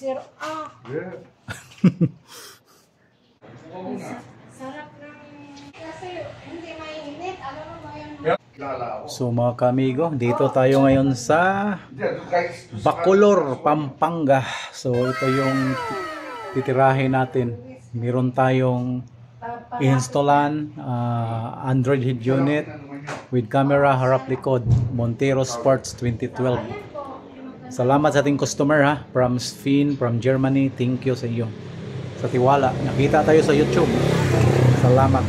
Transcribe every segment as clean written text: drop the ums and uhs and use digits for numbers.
Zero. Yeah. Sarap ng... Kasi hindi mainit. Alam mo ba yan? So mga kamigo, dito tayo ngayon sa Bacolor, Pampanga. So ito yung titirahin natin. Meron tayong installan Android head unit with camera harap likod, Montero Sports 2012. Salamat sa ating customer ha, from Spain, from Germany. Thank you sa iyo sa tiwala. Nakita tayo sa YouTube. Salamat.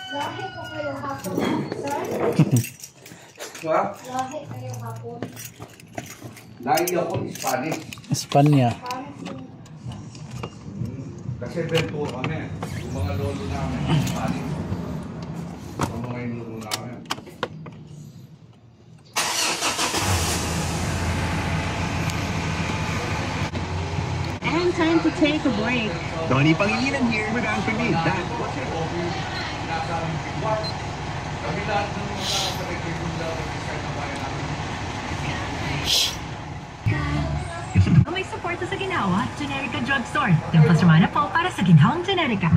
Lahi ko kayo hapon, sir. Lahi kayo hapon. Lahi ako Spanish. Espanya. Kasi bento kami. Yung mga lolo namin, Spanish. Yung mga inulo namin. And time to take a break. Donnie Pangilinan here with Anthony. Nasa Bigwar. Kami lahat ng mga sa Bigwar na bayan namin. May suporta sa Ginawa, Generica Drugstore. Yung pasumana po para sa ginhawang Generica.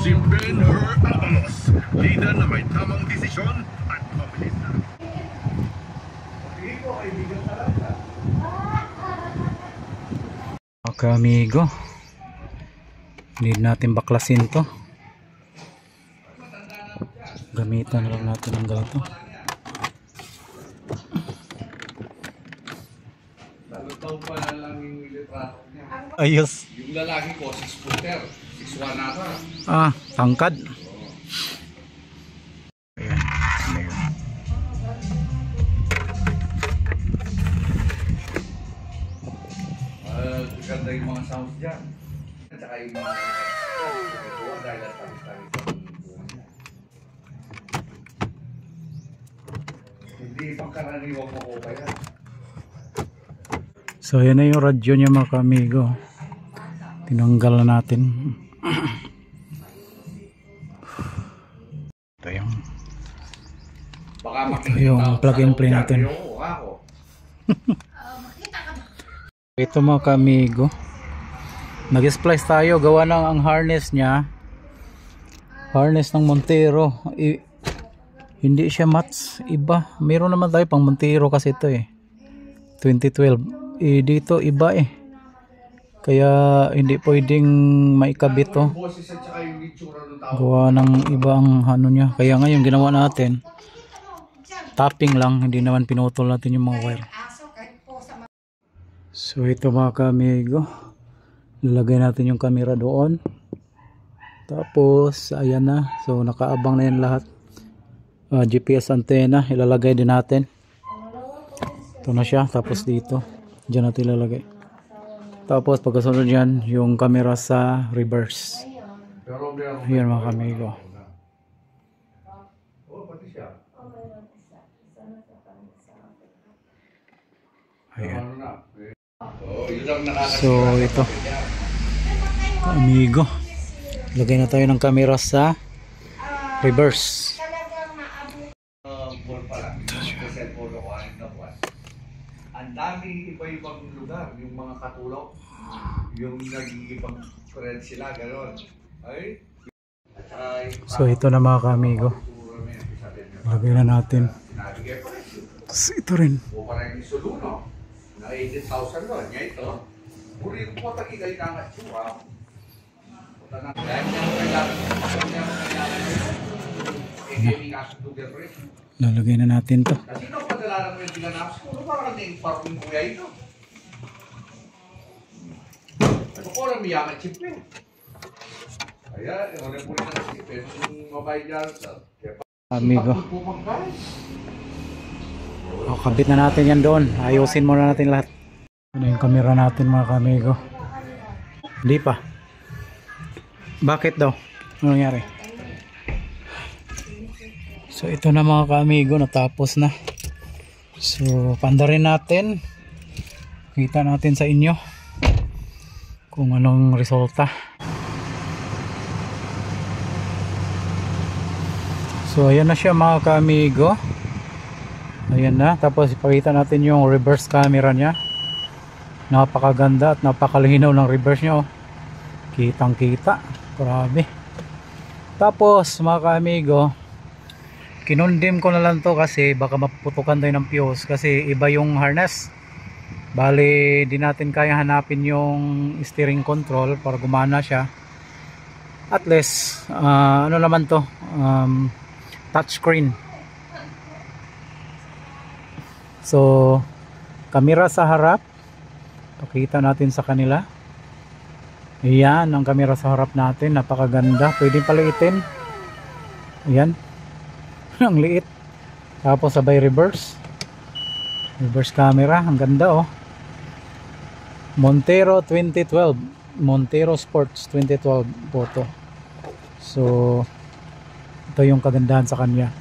Si Ben-Hur Avalos, leader na may tamang desisyon at mabilis na. Okay amigo, need natin baklasin to. Gamitan lang natin ng ganito. Taon pa na lang yung litrato niya. Ayos. Yung lalaki ko, 6 footer. 6'1 na pa. Tangkad. Ganda yung mga sounds dyan. At saka yung mga ito, dahil at talis-talis ang hindi pangkaraniwang makopa yan. So yan na yung radyo niya mga kamigo. Tinanggal na natin. Ito yung plug and play natin. Ito mga kamigo, nag-splice tayo, gawa ng ang harness niya, harness ng Montero, hindi siya mats, iba. Meron naman tayo pang Montero kasi ito 2012, dito iba kaya hindi pwedeng maikabit to, gawa ng iba ang ano niya. Kaya ngayon ginawa natin tapping lang, hindi naman pinutol natin yung mga wire. So ito mga kamigo, lalagay natin yung camera doon, tapos ayan na. So nakaabang na yan lahat. GPS antenna ilalagay din natin. Ito na siya, tapos dito dyan natin ilalagay. Tapos pagkasunod yan yung camera sa reverse. Ayan mga kamigo. Ayan. So ito amigo, lagay na tayo ng camera sa reverse. Ang daming iba-ibang lugar, yung mga katulog, yung nagigibang friend sila, gano'n. Ay? So ito na mga kamigo, lagay na natin. Tapos ito rin. O parang yung soluno, na 18,000 doon. Ngayon ito, muli ko po tagigay na nga siya. Punta na. Dahil niya ang kailangan. Lalagay na natin to. Kasi nung padala mo yung ginanap, siguro parang hindi parang kuya ito. Ano po lang miyakan chip eh. Kaya, yung rin po rin na chip eh. Yung mabay dyan, amigo, kabit na natin yan doon. Ayusin muna natin lahat. Ano yung camera natin mga kamigo? Hindi pa. Bakit daw? Ano nangyari? So ito na mga kamigo, natapos na. So pandarin natin, kita natin sa inyo kung anong resulta. So ayan na siya mga kamigo. Ayan na, tapos ipakita natin yung reverse camera niya. Napakaganda at napakalinaw ng reverse niya, oh. Kitang kita, grabe. Tapos mga ka-amigo, kinundim ko na lang to kasi baka maputukan tayo ng fuse kasi iba yung harness. Bali di natin kaya hanapin yung steering control para gumana siya. At least ano naman to, touchscreen. So kamera sa harap, pakita natin sa kanila. Ayan ang kamera sa harap natin, napakaganda, pwede paliitin. Ayan ang liit. Tapos sabay reverse camera, ang ganda, oh. Montero 2012, Montero Sports 2012 photo. So ito yung kagandahan sa kanya,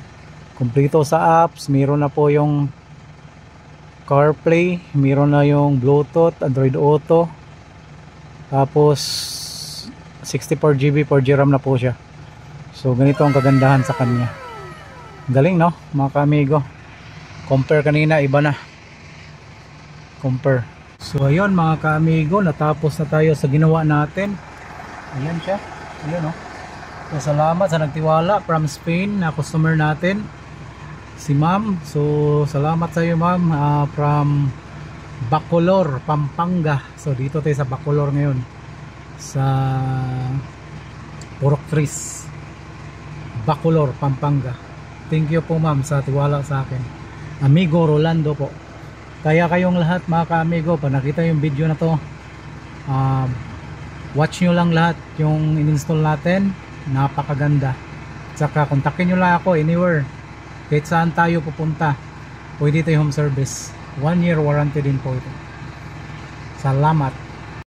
kumpleto sa apps, meron na po yung CarPlay, meron na yung Bluetooth, Android Auto, tapos 64GB 4G RAM na po siya. So ganito ang kagandahan sa kanya. Galing, no mga ka-amigo. Compare kanina, iba na. Compare. So ayun mga ka-amigo, natapos na tayo sa ginawa natin. Ayan siya. Ayan, oh. So salamat sa nagtiwala from Spain na customer natin, si ma'am. So salamat sa iyo, ma'am, from Bacolor, Pampanga. So dito tayo sa Bacolor ngayon, sa Purok Tris, Bacolor, Pampanga. Thank you po, ma'am, sa tiwala sa akin. Amigo Rolando po. Kaya kayong lahat mga ka-amigo, pag nakita yung video na to, watch nyo lang lahat yung in-install natin. Napakaganda. Tsaka kontakin nyo lang ako anywhere, kahit saan tayo pupunta, pwede tayo home service. 1 year warranty din po ito. Salamat.